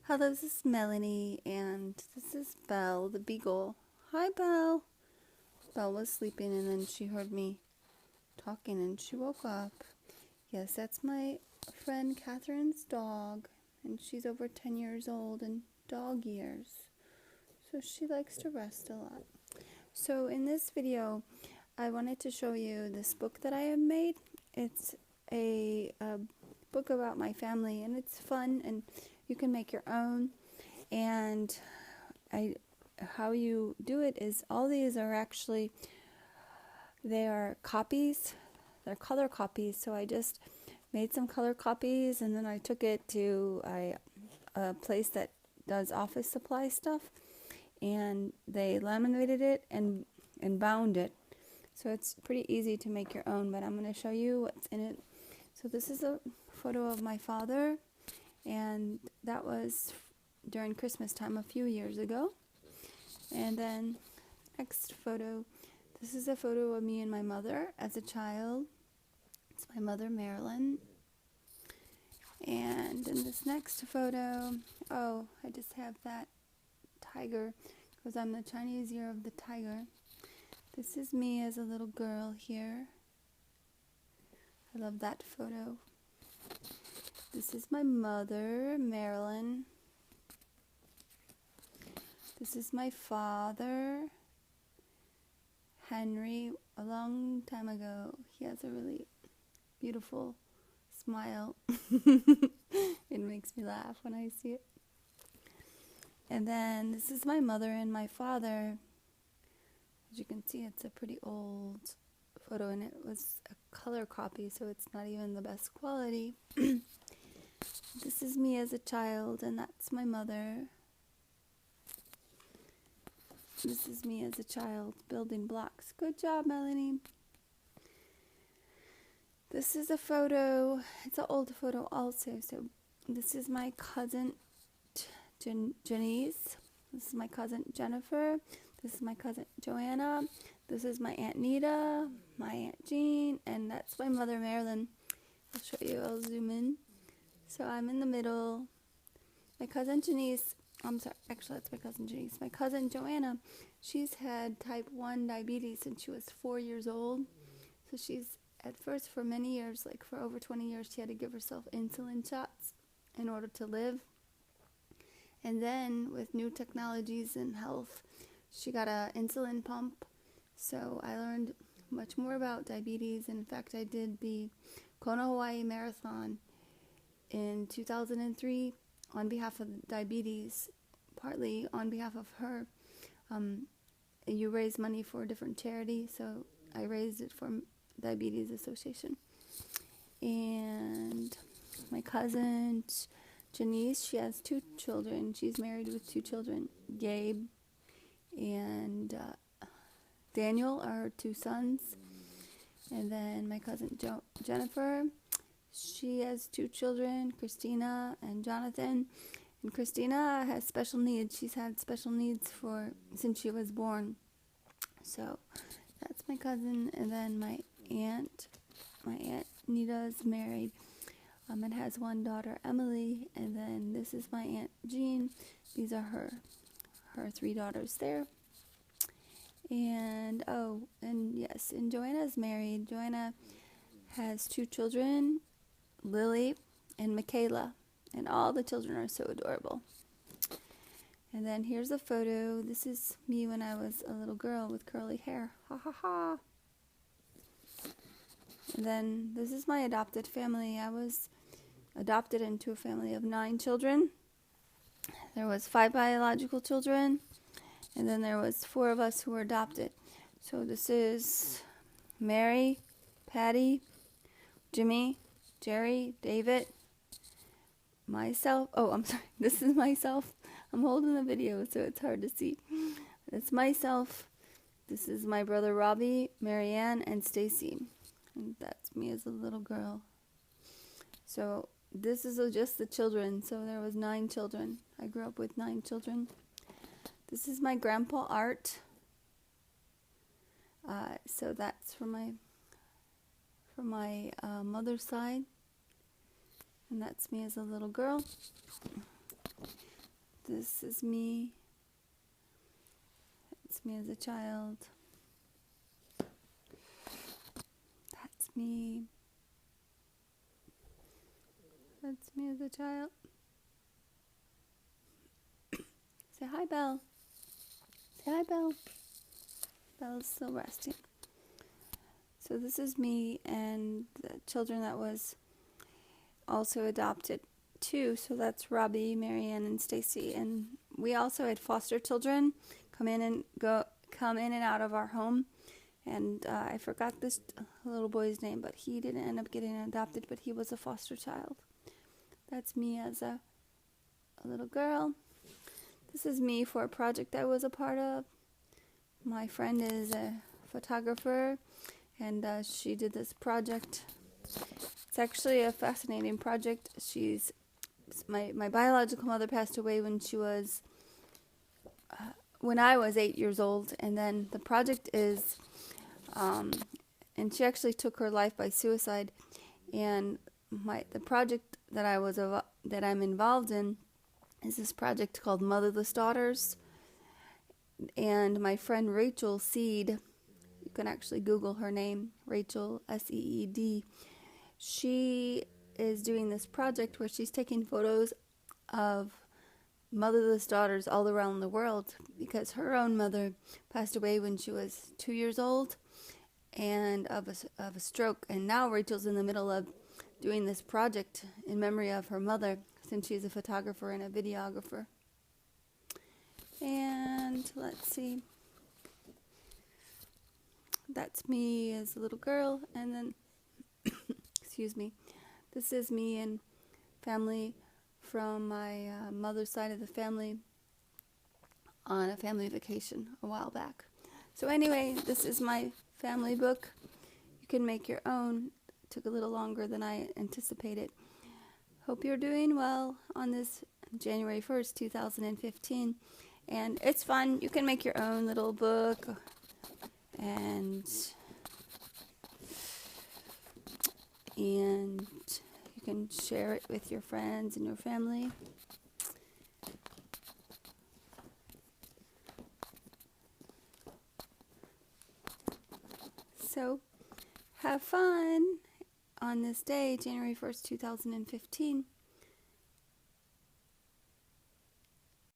Hello, this is Melanie, and this is Belle, the beagle. Hi, Belle. Belle was sleeping, and then she heard me talking, and she woke up. Yes, that's my friend Catherine's dog, and she's over 10 years old in dog years, so she likes to rest a lot. So in this video, I wanted to show you this book that I have made. It's a book about my family, and it's fun, and you can make your own. And how you do it is all these are actually, they are copies. They're color copies. So I just made some color copies, and then I took it to a place that does office supply stuff, and they laminated it and bound it. So it's pretty easy to make your own, but I'm going to show you what's in it. So this is a photo of my father, and that was during Christmas time a few years ago. And then next photo, this is a photo of me and my mother as a child. It's my mother, Marilyn. And in this next photo, oh, I just have that tiger because I'm the Chinese year of the tiger. This is me as a little girl here. I love that photo. This is my mother, Marilyn. This is my father, Henry, a long time ago. He has a really beautiful smile. It makes me laugh when I see it. And then this is my mother and my father. As you can see, it's a pretty old photo, and it was a color copy, so it's not even the best quality. This is me as a child, and that's my mother. This is me as a child building blocks. Good job, Melanie. This is a photo. It's an old photo also. So this is my cousin Janice. This is my cousin Jennifer. This is my cousin Joanna. This is my Aunt Nita, my Aunt Jean, and that's my mother Marilyn. I'll show you. I'll zoom in. So I'm in the middle. My cousin Janice, I'm sorry, actually that's my cousin Janice. My cousin Joanna, she's had type 1 diabetes since she was 4 years old. So she's, at first for many years, like for over 20 years, she had to give herself insulin shots in order to live. And then with new technologies in health, she got an insulin pump. So I learned much more about diabetes. In fact, I did the Kona Hawaii Marathon in 2003 on behalf of diabetes, partly on behalf of her. You raise money for a different charity, so I raised it for Diabetes Association. And my cousin Janice, she has 2 children. She's married with 2 children. Gabe and Daniel are her 2 sons. And then my cousin Jennifer, she has 2 children, Christina and Jonathan. And Christina has special needs. She's had special needs since she was born. So that's my cousin. And then my Aunt Nita is married and has 1 daughter, Emily. And then this is my Aunt Jean. These are her 3 daughters there. And yes, and Joanna's married. Joanna has 2 children, Lily and Michaela, and all the children are so adorable. And then here's a photo. This is me when I was a little girl with curly hair. Ha ha ha. And then this is my adopted family. I was adopted into a family of 9 children. There was 5 biological children, and then there was 4 of us who were adopted. So this is Mary, Patty, Jimmy, Jerry, David, myself. Oh, I'm sorry. This is myself. I'm holding the video, so it's hard to see. That's myself. This is my brother Robbie, Marianne, and Stacy. And that's me as a little girl. So this is just the children. So there was 9 children. I grew up with 9 children. This is my grandpa Art. So that's from my mother's side. And that's me as a little girl. This is me. It's me as a child. That's me. That's me as a child. Say hi, Belle. Say hi, Belle. Belle's still resting. So this is me and the children that was also adopted too. So that's Robbie, Marianne, and Stacy. And we also had foster children come in and out of our home. And I forgot this little boy's name, but he didn't end up getting adopted, but he was a foster child. That's me as a little girl. This is me for a project I was a part of. My friend is a photographer, and she did this project. It's actually a fascinating project. My biological mother passed away when I was 8 years old, and then the project is, and she actually took her life by suicide. And the project that I'm involved in is this project called Motherless Daughters. And my friend Rachel Seed, you can actually Google her name, Rachel Seed. She is doing this project where she's taking photos of motherless daughters all around the world, because her own mother passed away when she was 2 years old and of a stroke. And now Rachel's in the middle of doing this project in memory of her mother, since she's a photographer and a videographer. And let's see, that's me as a little girl. And then excuse me, this is me and family from my mother's side of the family on a family vacation a while back. So anyway, this is my family book. You can make your own. It took a little longer than I anticipated. Hope you're doing well on this January 1st, 2015. And it's fun. You can make your own little book, and you can share it with your friends and your family. So have fun on this day, January 1st, 2015.